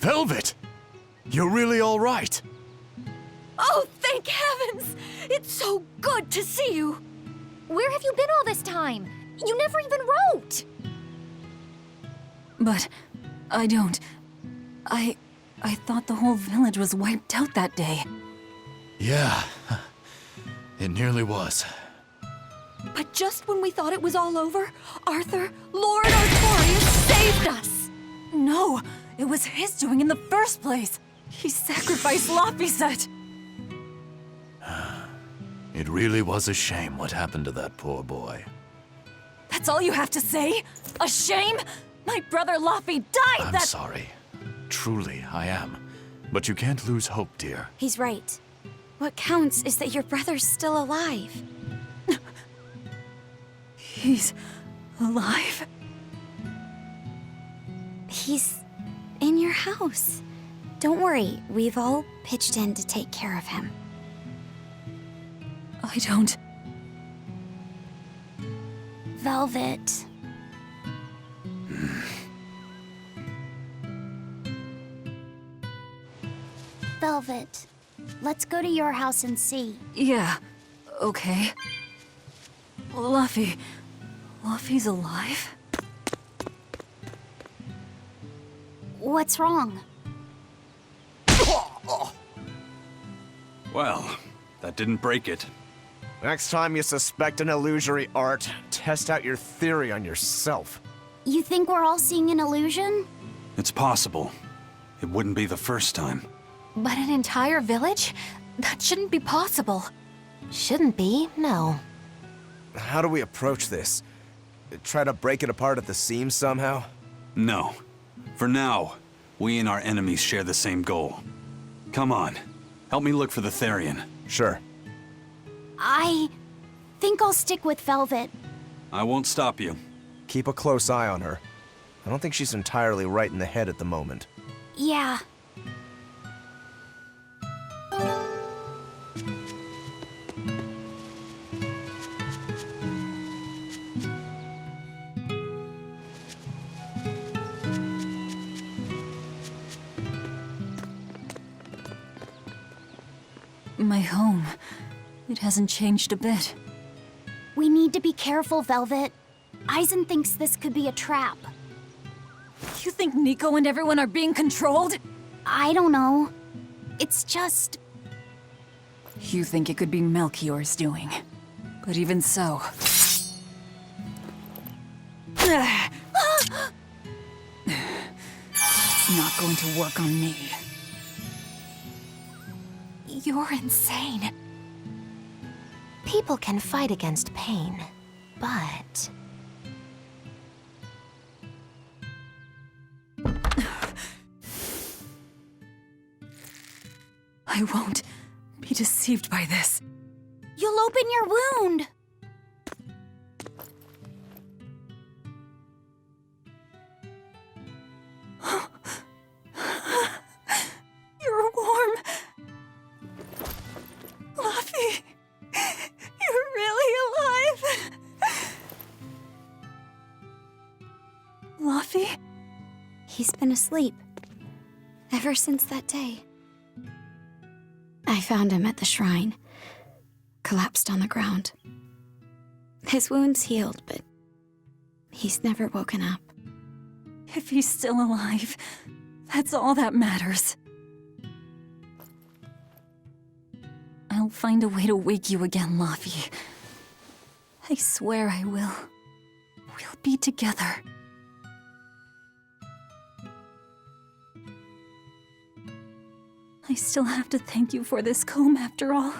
Velvet! You're really all right. Oh, thank heavens! It's so good to see you! Where have you been all this time? You never even wrote! But I don't. I thought the whole village was wiped out that day. Yeah, it nearly was. But just when we thought it was all over, Arthur, Lord Artorias saved us! No, it was his doing in the first place. He sacrificed Laphicet. It really was a shame what happened to that poor boy. That's all you have to say? A shame? My brother Laphi died I'm sorry. Truly, I am. But you can't lose hope, dear. He's right. What counts is that your brother's still alive. He's alive? He's in your house. Don't worry, we've all pitched in to take care of him. I don't... Velvet. Velvet, let's go to your house and see. Yeah, okay. Laphi's alive? What's wrong? Well, that didn't break it. Next time you suspect an illusory art, test out your theory on yourself. You think we're all seeing an illusion? It's possible. It wouldn't be the first time. But an entire village? That shouldn't be possible. Shouldn't be, no. How do we approach this? Try to break it apart at the seams somehow? No. For now, we and our enemies share the same goal. Come on. Help me look for the Therian. Sure. I think I'll stick with Velvet. I won't stop you. Keep a close eye on her. I don't think she's entirely right in the head at the moment. Yeah. My home. It hasn't changed a bit. We need to be careful, Velvet. Eisen thinks this could be a trap. You think Nico and everyone are being controlled? I don't know. It's just... You think it could be Melchior's doing. But even so... It's not going to work on me. You're insane. People can fight against pain, but... I won't be deceived by this. You'll open your wound! You're warm. Laphi, you're really alive. Laphi? He's been asleep. Ever since that day. I found him at the shrine. Collapsed on the ground. His wounds healed, but he's never woken up. If he's still alive, that's all that matters. I'll find a way to wake you again, Laphi. I swear I will. We'll be together. I still have to thank you for this comb after all.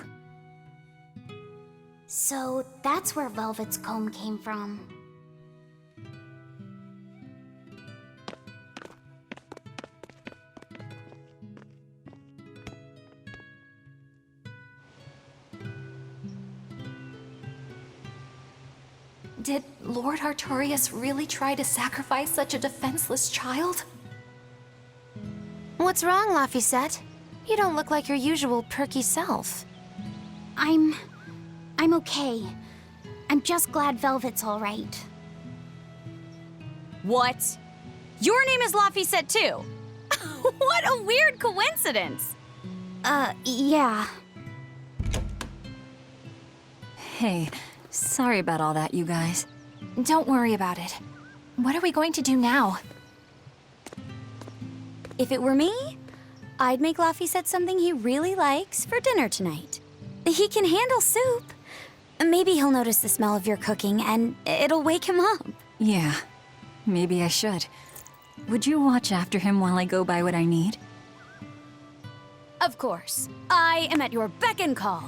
So that's where Velvet's comb came from. Did Lord Artorias really try to sacrifice such a defenseless child? What's wrong, Laphicet? You don't look like your usual perky self. I'm okay. I'm just glad Velvet's all right. What? Your name is Laphicet too? What a weird coincidence! Yeah. Hey, sorry about all that, you guys. Don't worry about it. What are we going to do now? If it were me, I'd make Laphicet something he really likes for dinner tonight. He can handle soup. Maybe he'll notice the smell of your cooking and it'll wake him up. Yeah, maybe I should. Would you watch after him while I go buy what I need? Of course. I am at your beck and call.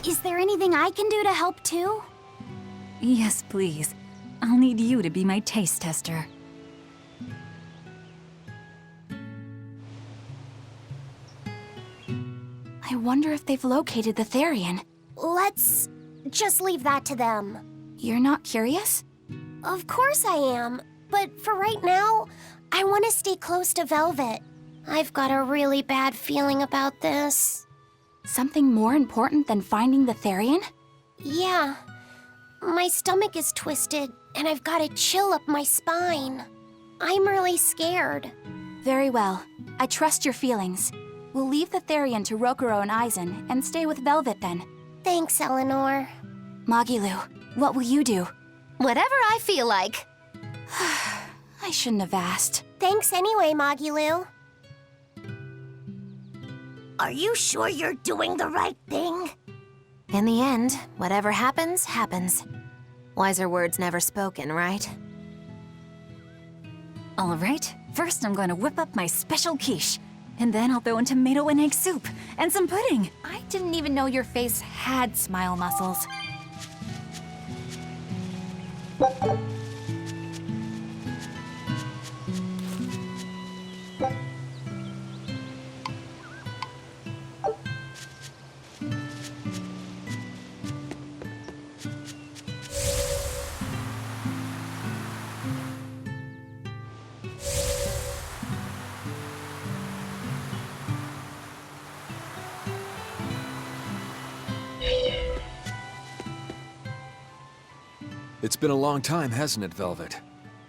Is there anything I can do to help too? Yes, please. I'll need you to be my taste tester. I wonder if they've located the Therian. Let's just leave that to them. You're not curious? Of course I am, but for right now, I want to stay close to Velvet. I've got a really bad feeling about this. Something more important than finding the Therian? Yeah. My stomach is twisted, and I've got a chill up my spine. I'm really scared. Very well. I trust your feelings. We'll leave the Therian to Rokuro and Aizen and stay with Velvet then. Thanks, Eleanor. Magilu, what will you do? Whatever I feel like. I shouldn't have asked. Thanks anyway, Magilu. Are you sure you're doing the right thing? In the end, whatever happens, happens. Wiser words never spoken, right? All right, first I'm going to whip up my special quiche. And then I'll throw in tomato and egg soup, and some pudding. I didn't even know your face had smile muscles. It's been a long time, hasn't it, Velvet?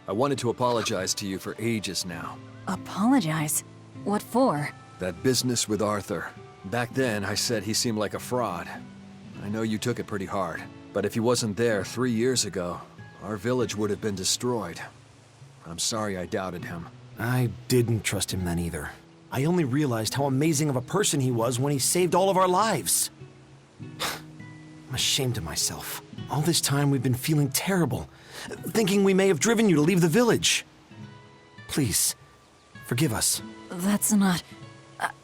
I wanted to apologize to you for ages now. Apologize? What for? That business with Arthur. Back then, I said he seemed like a fraud. I know you took it pretty hard, but if he wasn't there 3 years ago, our village would have been destroyed. I'm sorry I doubted him. I didn't trust him then either. I only realized how amazing of a person he was when he saved all of our lives. I'm ashamed of myself. All this time we've been feeling terrible, thinking we may have driven you to leave the village. Please, forgive us. That's not...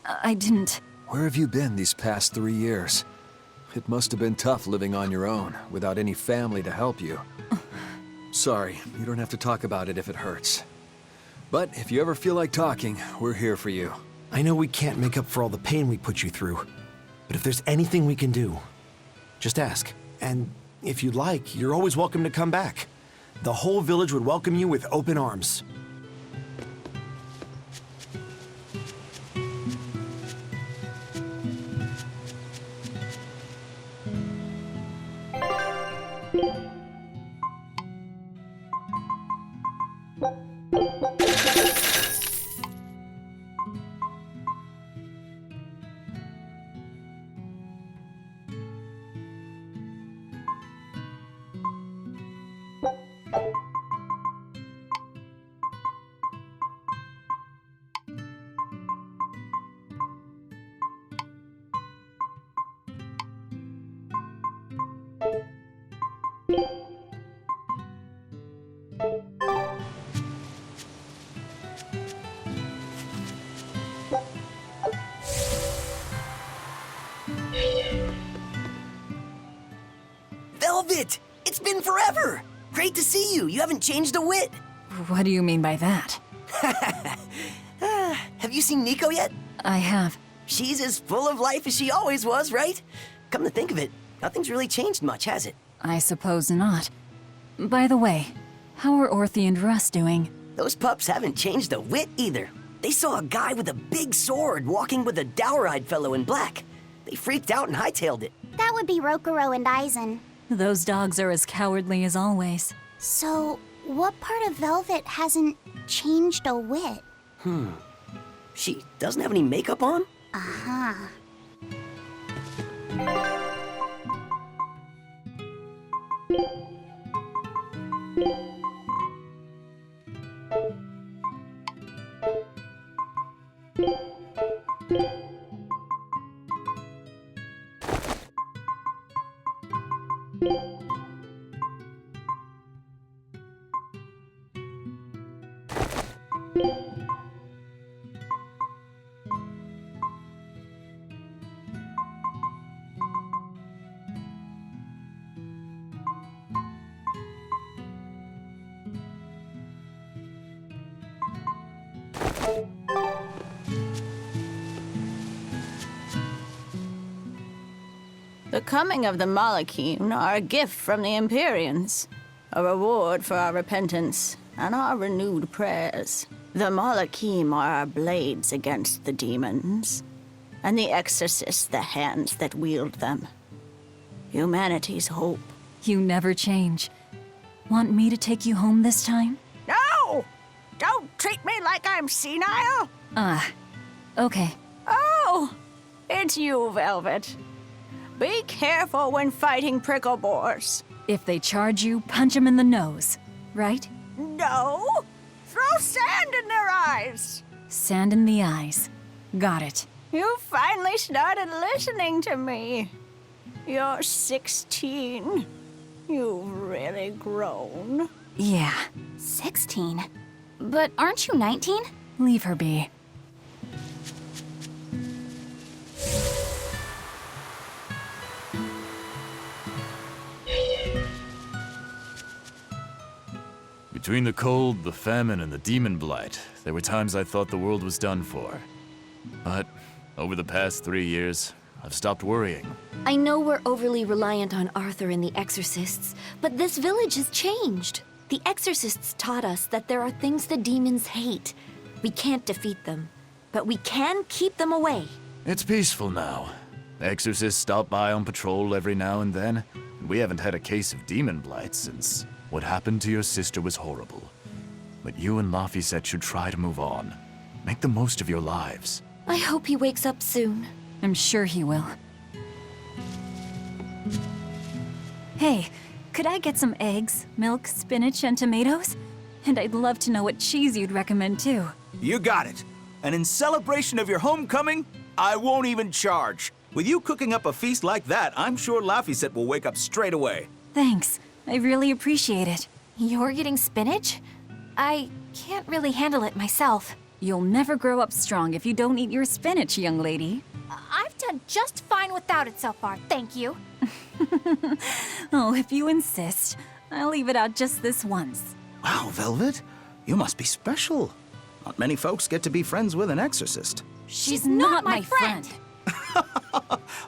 I didn't... Where have you been these past 3 years? It must have been tough living on your own, without any family to help you. Sorry, you don't have to talk about it if it hurts. But if you ever feel like talking, we're here for you. I know we can't make up for all the pain we put you through, but if there's anything we can do, just ask. And if you'd like, you're always welcome to come back. The whole village would welcome you with open arms. Velvet! It's been forever! Great to see you. You haven't changed a whit. What do you mean by that? Have you seen Nico yet? I have. She's as full of life as she always was, right? Come to think of it, nothing's really changed much, has it? I suppose not. By the way, how are Orthy and Russ doing? Those pups haven't changed a whit either. They saw a guy with a big sword walking with a dour-eyed fellow in black. They freaked out and hightailed it. That would be Rokuro and Aizen. Those dogs are as cowardly as always. So, what part of Velvet hasn't changed a whit? She doesn't have any makeup on? Uh-huh. The coming of the Malachim are a gift from the Empyreans, a reward for our repentance and our renewed prayers. The Malachim are our blades against the demons, and the exorcists the hands that wield them. Humanity's hope. You never change. Want me to take you home this time? No! Don't treat me like I'm senile! Okay. Oh! It's you, Velvet. Be careful when fighting prickle boars. If they charge you, punch them in the nose, right? No! Throw sand in their eyes! Sand in the eyes. Got it. You finally started listening to me. You're 16. You've really grown. Yeah. 16? But aren't you 19? Leave her be. Between the cold, the famine, and the demon blight, there were times I thought the world was done for. But over the past 3 years, I've stopped worrying. I know we're overly reliant on Arthur and the exorcists, but this village has changed. The exorcists taught us that there are things the demons hate. We can't defeat them, but we can keep them away. It's peaceful now. Exorcists stop by on patrol every now and then, and we haven't had a case of demon blight since what happened to your sister was horrible. But you and Laphicet should try to move on. Make the most of your lives. I hope he wakes up soon. I'm sure he will. Hey, could I get some eggs, milk, spinach, and tomatoes? And I'd love to know what cheese you'd recommend too. You got it. And in celebration of your homecoming, I won't even charge. With you cooking up a feast like that, I'm sure Laphicet will wake up straight away. Thanks. I really appreciate it. You're getting spinach? I can't really handle it myself. You'll never grow up strong if you don't eat your spinach, young lady. I've done just fine without it so far, thank you. Oh, if you insist. I'll leave it out just this once. Wow, Velvet, you must be special. Not many folks get to be friends with an exorcist. She's not my friend.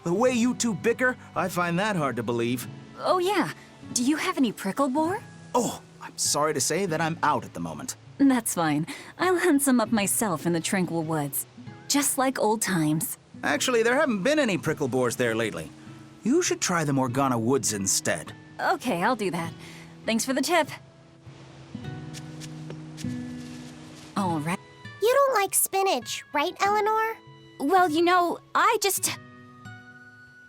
The way you two bicker, I find that hard to believe. Oh yeah, do you have any prickle boar? Oh, I'm sorry to say that I'm out at the moment. That's fine. I'll hunt some up myself in the tranquil woods. Just like old times. Actually, there haven't been any prickle boars there lately. You should try the Morgana Woods instead. Okay, I'll do that. Thanks for the tip. All right. You don't like spinach, right, Eleanor? Well, you know,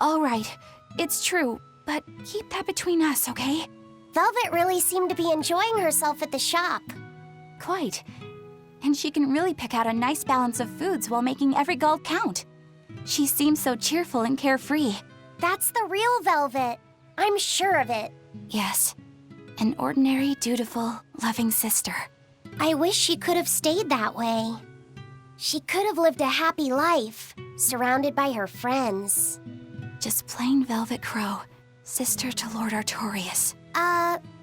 All right, it's true, but keep that between us, okay? Velvet really seemed to be enjoying herself at the shop. Quite. And she can really pick out a nice balance of foods while making every gulp count. She seems so cheerful and carefree. That's the real Velvet. I'm sure of it. Yes. An ordinary, dutiful, loving sister. I wish she could have stayed that way. She could have lived a happy life, surrounded by her friends. Just plain Velvet Crow, sister to Lord Artorias.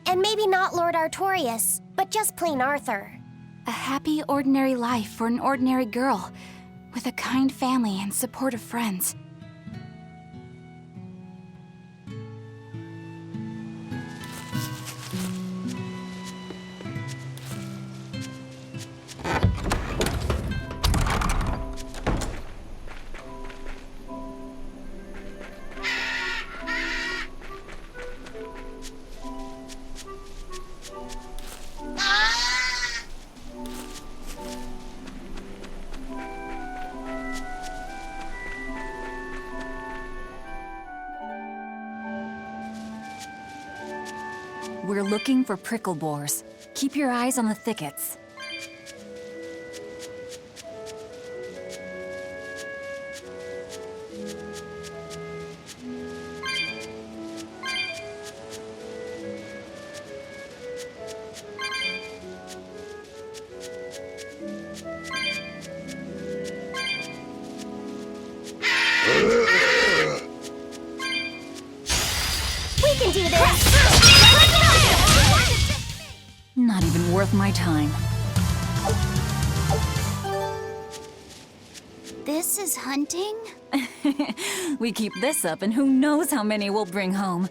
And maybe not Lord Artorias, but just plain Arthur. A happy, ordinary life for an ordinary girl, with a kind family and supportive friends. We're looking for prickle boars. Keep your eyes on the thickets. We can do this! Not even worth my time. This is hunting? We keep this up and who knows how many we'll bring home.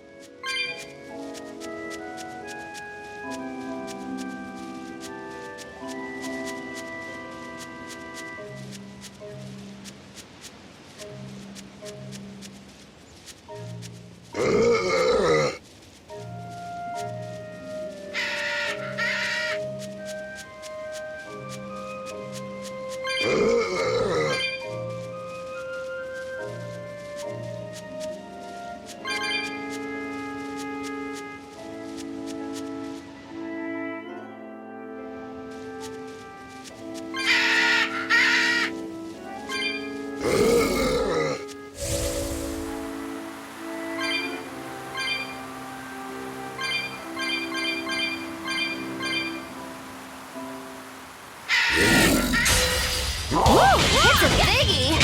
It's a biggie!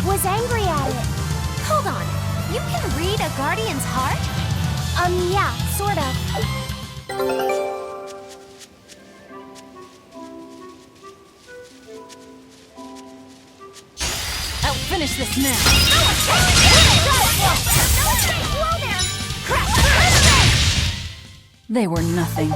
Was angry at it. Hold on. You can read a Guardian's heart? Yeah, sort of. I'll finish this now. They were nothing.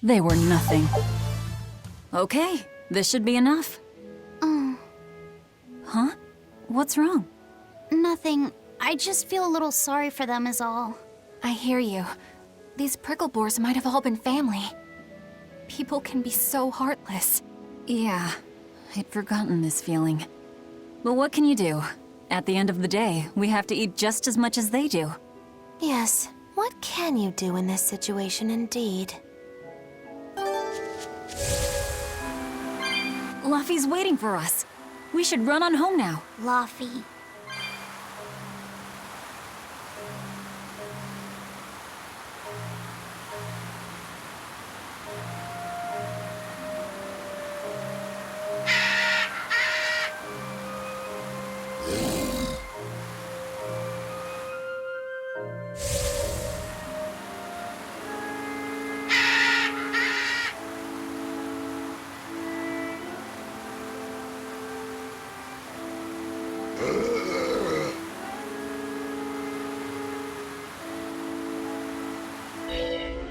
They were nothing. Okay, this should be enough. Huh? What's wrong? Nothing. I just feel a little sorry for them is all. I hear you. These prickle boars might have all been family. People can be so heartless. Yeah, I'd forgotten this feeling. But what can you do? At the end of the day, we have to eat just as much as they do. Yes, what can you do in this situation indeed? Luffy's waiting for us. We should run on home now. Luffy.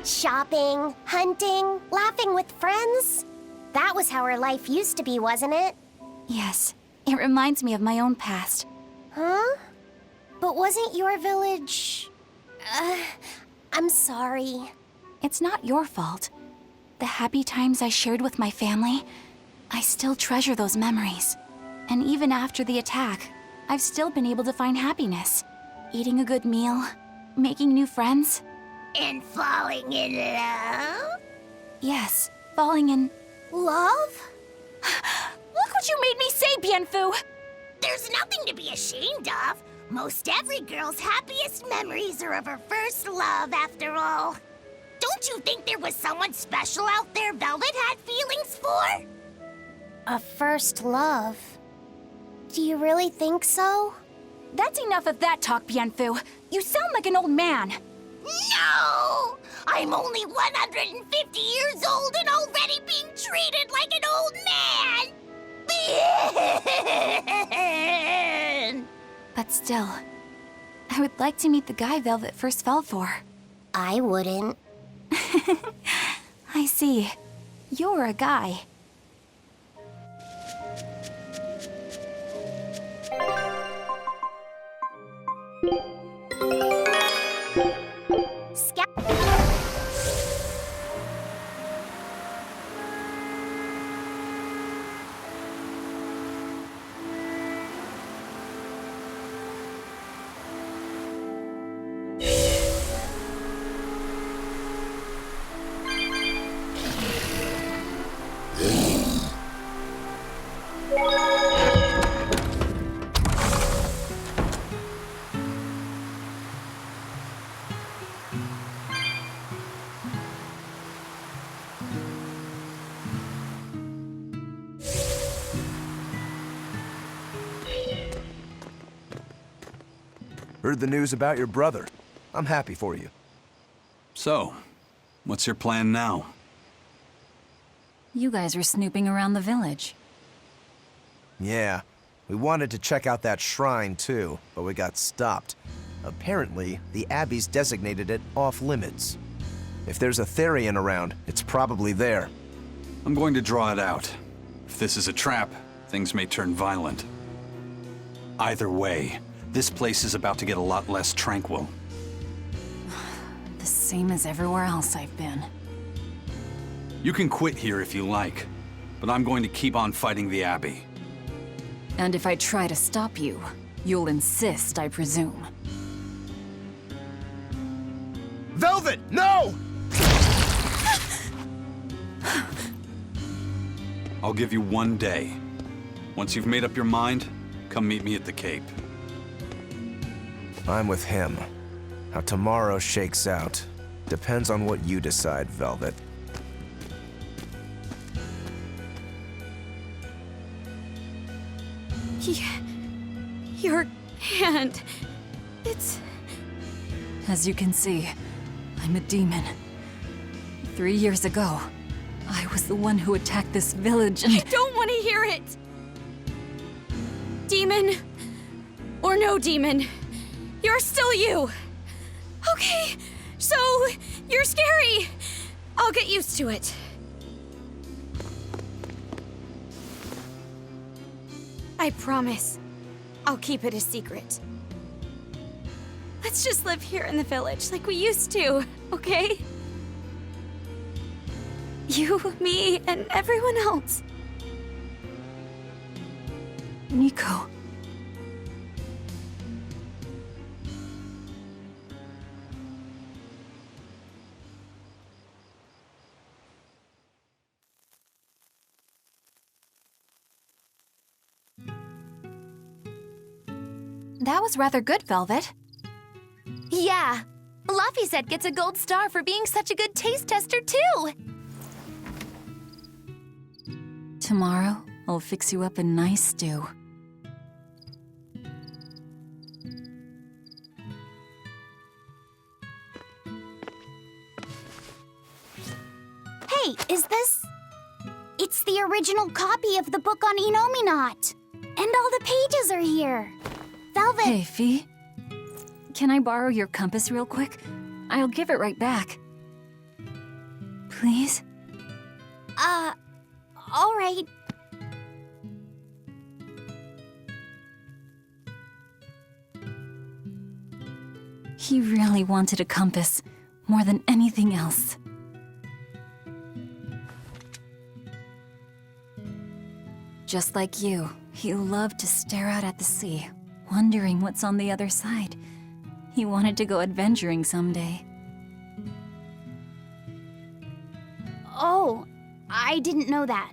Shopping, hunting, laughing with friends. That was how our life used to be, wasn't it? Yes, it reminds me of my own past. Huh? But wasn't your village... I'm sorry. It's not your fault. The happy times I shared with my family, I still treasure those memories. And even after the attack, I've still been able to find happiness. Eating a good meal, making new friends. And falling in love? Yes, falling in... Love? Look what you made me say, Bienfu! There's nothing to be ashamed of. Most every girl's happiest memories are of her first love, after all. Don't you think there was someone special out there Velvet had feelings for? A first love? Do you really think so? That's enough of that talk, Bienfu. You sound like an old man. No! I'm only 150 years old and already being treated like an old man! But still, I would like to meet the guy Velvet first fell for. I wouldn't. I see. You're a guy. Heard the news about your brother. I'm happy for you. So, what's your plan now? You guys are snooping around the village. Yeah, we wanted to check out that shrine too, but we got stopped. Apparently, the Abbey's designated it off-limits. If there's a Therian around, it's probably there. I'm going to draw it out. If this is a trap, things may turn violent. Either way, this place is about to get a lot less tranquil. The same as everywhere else I've been. You can quit here if you like, but I'm going to keep on fighting the Abbey. And if I try to stop you, you'll insist, I presume. Velvet, no! I'll give you 1 day. Once you've made up your mind, come meet me at the Cape. I'm with him. How tomorrow shakes out depends on what you decide, Velvet. Your hand... It's... As you can see, I'm a demon. 3 years ago, I was the one who attacked this village and... I don't want to hear it! Demon, or no demon, you're still you! Okay, so you're scary! I'll get used to it. I promise, I'll keep it a secret. Let's just live here in the village like we used to, okay? You, me, and everyone else. Nico. That was rather good, Velvet. Yeah. Laphicet gets a gold star for being such a good taste tester, too! Tomorrow, I'll fix you up a nice stew. Hey, is this... It's the original copy of the book on Enominat. And all the pages are here. Velvet... Hey, Fee. Can I borrow your compass real quick? I'll give it right back. please? All right. He really wanted a compass, more than anything else. Just like you, he loved to stare out at the sea, wondering what's on the other side. He wanted to go adventuring someday. Oh, I didn't know that.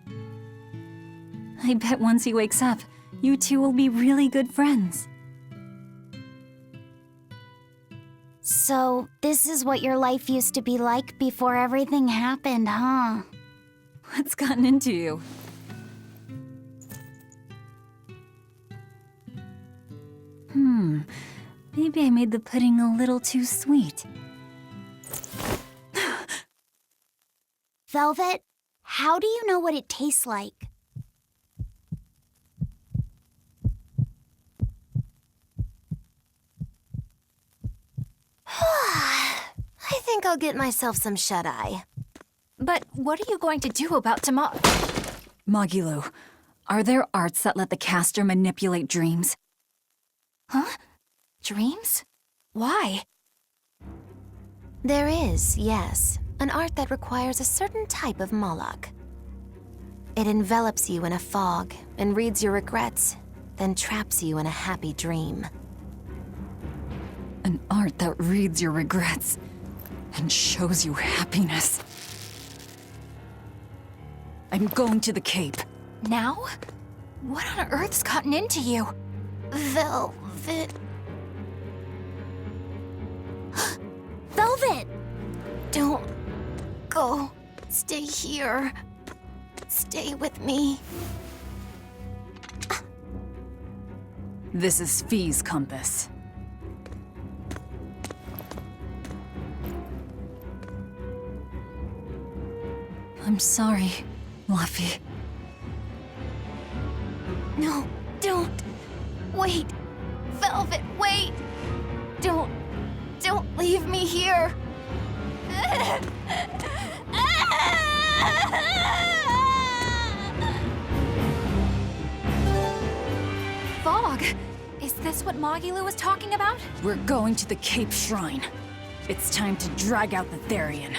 I bet once he wakes up, you two will be really good friends. So, this is what your life used to be like before everything happened, huh? What's gotten into you? Maybe I made the pudding a little too sweet. Velvet, how do you know what it tastes like? I think I'll get myself some shut-eye. But what are you going to do about tomorrow? Magilu, are there arts that let the caster manipulate dreams? Huh? Dreams? Why? There is, yes, an art that requires a certain type of Moloch. It envelops you in a fog and reads your regrets, then traps you in a happy dream. An art that reads your regrets and shows you happiness. I'm going to the Cape. Now? What on earth's gotten into you? Velvet. Velvet! Don't go. Stay here. Stay with me. This is Fee's compass. I'm sorry, Luffy. No, don't. Wait. Velvet, wait. Don't leave me here. Fog! Is this what Magilu was talking about? We're going to the Cape Shrine. It's time to drag out the Therian.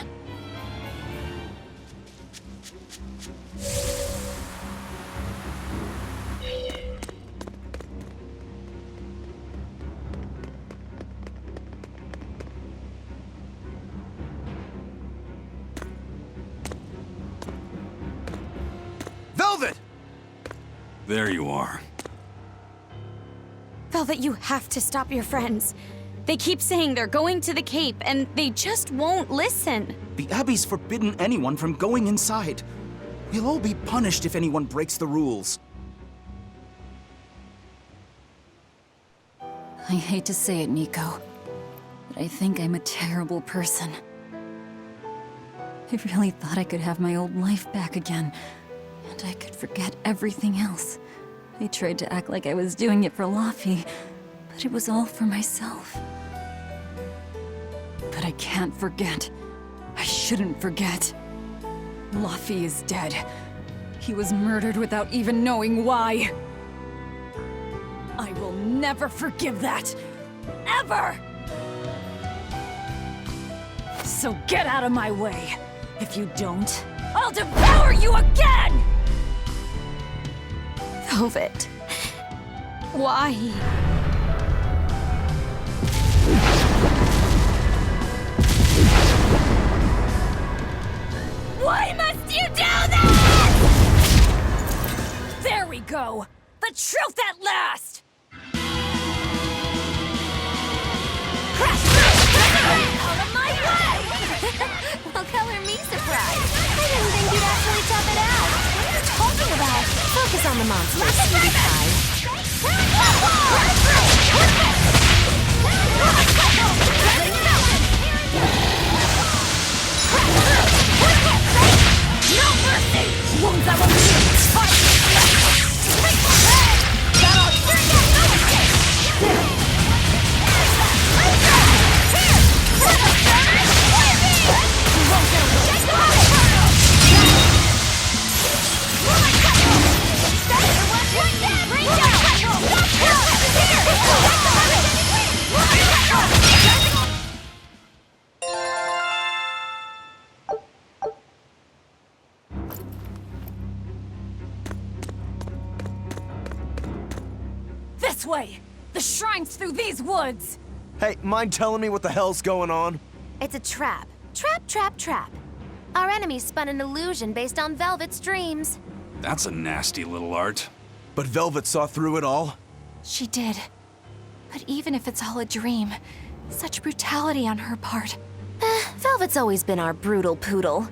Velvet! There you are. Velvet, you have to stop your friends. They keep saying they're going to the Cape, and they just won't listen. The Abbey's forbidden anyone from going inside. We'll all be punished if anyone breaks the rules. I hate to say it, Nico, but I think I'm a terrible person. I really thought I could have my old life back again, and I could forget everything else. I tried to act like I was doing it for Laffy, but it was all for myself. But I can't forget. I shouldn't forget. Laffy is dead. He was murdered without even knowing why. I will never forgive that. Ever! So get out of my way. If you don't, I'll devour you again! Velvet. Why? Why must you do this? There we go. The truth at last! Out of my way! Well, color me surprised. I didn't think you'd actually tough it out. What are you talking about? Focus on the monster, sweetie pie. No mercy! Wounds that will heal! Here! This way! The shrine's through these woods! Hey, mind telling me what the hell's going on? It's a trap. Trap. Our enemy spun an illusion based on Velvet's dreams. That's a nasty little art. But Velvet saw through it all? She did. But even if it's all a dream, such brutality on her part. Velvet's always been our brutal poodle.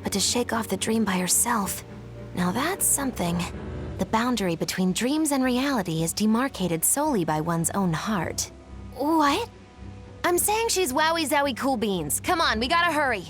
But to shake off the dream by herself, now that's something. The boundary between dreams and reality is demarcated solely by one's own heart. What? I'm saying she's wowie zowie cool beans. Come on, we gotta hurry.